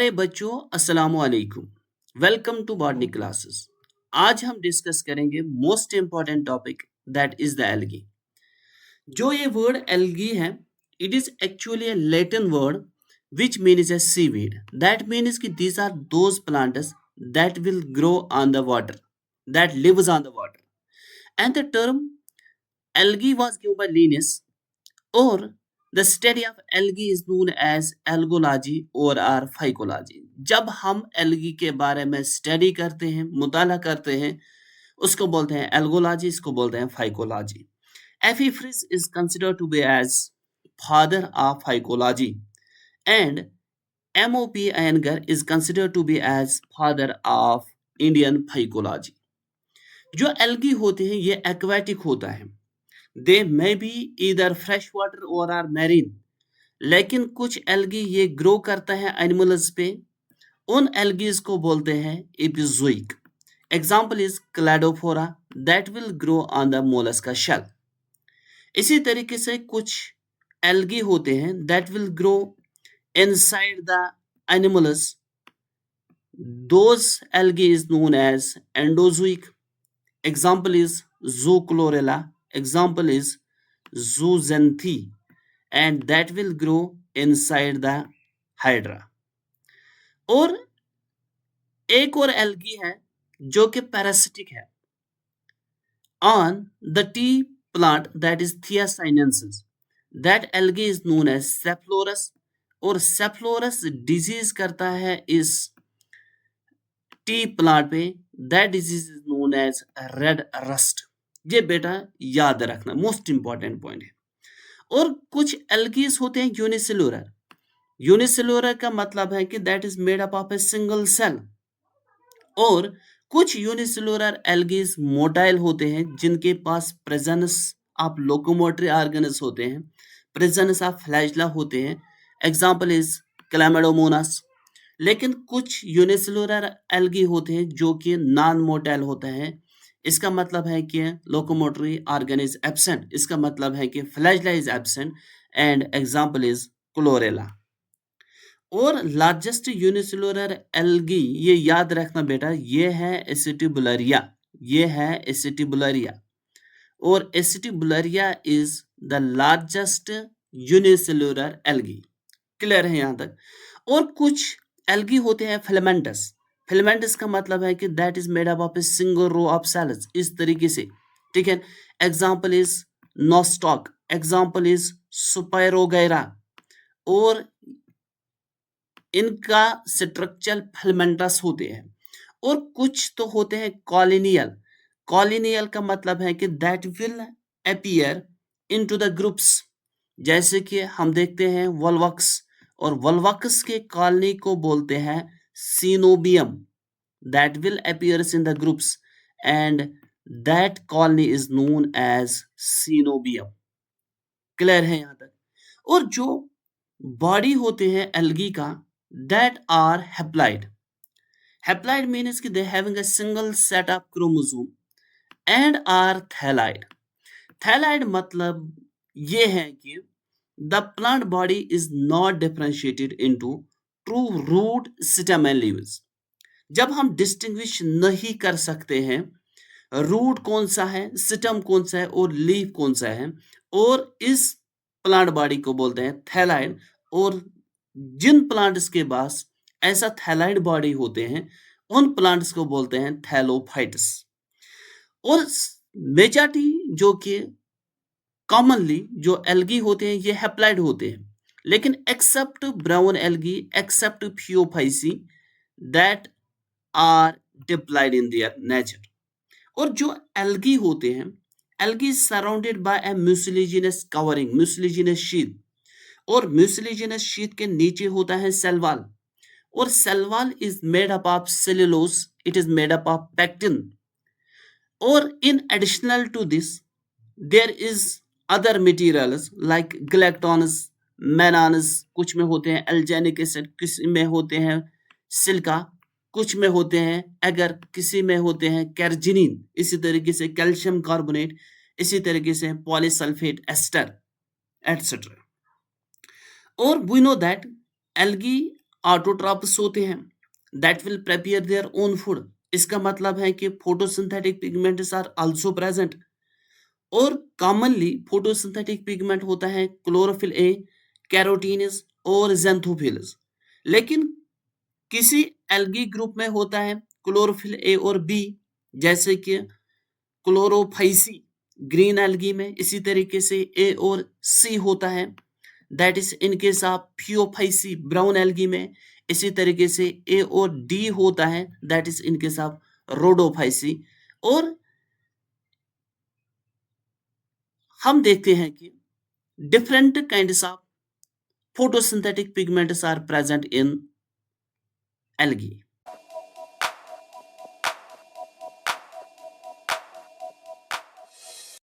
प्यारे बच्चों, अस्सलामु अलैकुम। Welcome to botany classes. आज हम डिस्कस करेंगे most important topic, that is the algae. जो ये वर्ड एल्गी है, it is actually a Latin word which means a seaweed. That means कि these are those plants that will grow on the water, that lives on the water. And the term algae was given by Linnaeus, or the study of algae is known as algology or phycology. जब हम algae के बारे में study करते हैं, मुताला करते हैं, उसको बोलते हैं algology, इसको बोलते हैं phycology. F.E. Frisch is considered to be as father of phycology, and M.O.P. Iyengar is considered to be as father of Indian phycology. जो algae होते हैं ये aquatic होता है. They may be either fresh water or are marine. लेकिन कुछ algae ये grow करता है एनिमल्स पे, उन एल्गीज को बोलते हैं epizoic. Example is cladophora that will grow on the mollusca shell. इसी तरीके से कुछ एल्गी होते हैं that will grow inside the animals. Those algae is known as endozoic. Example is zoochlorella. Example is zooxanthellae, and that will grow inside the hydra. और एक और algae है जो कि पैरासिटिक है on the tea plant, that is Thiacinensis. That algae is known as Cephaloras, और Cephaloras disease करता है इस टी प्लांट पे. That disease is known as red rust. ये बेटा याद रखना, मोस्ट इंपॉर्टेंट पॉइंट है. और कुछ एल्गीज होते हैं यूनिसेलुलर. यूनिसेलुलर का मतलब है कि that is made up of a single cell. और कुछ यूनिसेलुलर एल्गीज मोटाइल होते हैं जिनके पास प्रेजेंस ऑफ लोकोमोटरी ऑर्गन्स होते हैं, प्रेजेंस ऑफ फ्लैजला होते हैं. Example is chlamydomonas. लेकिन कुछ यूनिसेलुलर एल्गी होते हैं जो कि नॉन मोटाइल होते हैं. इसका मतलब है कि लोकोमोटरी ऑर्गन इज एब्सेंट. इसका मतलब है कि flagella is absent. And example is chlorella. और लार्जेस्ट यूनिसेलुलर एल्गी, ये याद रखना बेटा, ये है एसिटिबुलरिया. ये है एसिटिबुलरिया. और acetabularia is the largest unicellular algae. Clear है यहां तक. और कुछ एल्गी होते हैं फिलामेंटस. फिलामेंटस का मतलब है कि that is made up of a single row of cells. इस तरीके से, ठीक है. Example is nostoc. Example is spirogyra. और इनका स्ट्रक्चर फिलामेंटस होते हैं. और कुछ तो होते हैं कॉलिनियल. कॉलिनियल का मतलब है कि that will appear into the groups. जैसे कि हम देखते हैं वोल्वक्स, और वोल्वक्स के कॉलोनी को बोलते हैं coenobium. that will appears in the groups, and that colony is known as coenobium. Clear है यहां तक. और जो बॉडी होते हैं एल्गी का, that are haploid. Haploid means कि they having a single set of chromosome and are thalloid. Thalloid मतलब ये है कि the plant body is not differentiated into true root, stem and leaves. जब हम डिस्टिंग्विश नहीं कर सकते हैं रूट कौन सा है, स्टेम कौन सा है और लीफ कौन सा है, और इस प्लांट बॉडी को बोलते हैं थैलाइड. और जिन प्लांट्स के पास ऐसा थैलाइड बॉडी होते हैं उन प्लांट्स को बोलते हैं थैलोफाइट्स. और मेजॉरिटी जो कि कॉमनली जो एल्गी होते हैं ये हैप्लॉइड होते हैं. लेकिन except brown algae, except phaeophyceae, that are diploid in their nature. और जो एल्गी होते हैं, algae is surrounded by a mucilaginous covering, mucilaginous sheath. और म्यूसिलिजिनस शीथ के नीचे होता है सेल वॉल. और cell wall is made up of cellulose. It is made up of pectin. और in additional to this there is other materials like galactans, mannans. कुछ में होते हैं एल्जेनिक एसिड, किसी में होते हैं सिलिका, कुछ में होते हैं अगर किसी में होते हैं कैर्जिनिन, इसी तरीके से कैल्शियम कार्बोनेट, इसी तरीके से पॉलीसल्फेट एस्टर एटसेट्रा. और we know that algae autotrophs होते हैं, that will prepare their own food. इसका मतलब है कि photosynthetic pigments are also present. और कॉमनली फोटोसिंथेटिक पिगमेंट होता है क्लोरोफिल ए, कैरोटीन्स और ज़ैंथोफिल्स। लेकिन किसी एल्गी ग्रुप में होता है क्लोरोफिल ए और बी, जैसे कि क्लोरोफाइसी ग्रीन एल्गी में। इसी तरीके से ए और सी होता है, that is in case of Phaeophyceae brown algae में। इसी तरीके से ए और डी होता है, that is in case of Rhodophyceae. और हम देखते हैं कि different kinds of photosynthetic pigments are present in algae.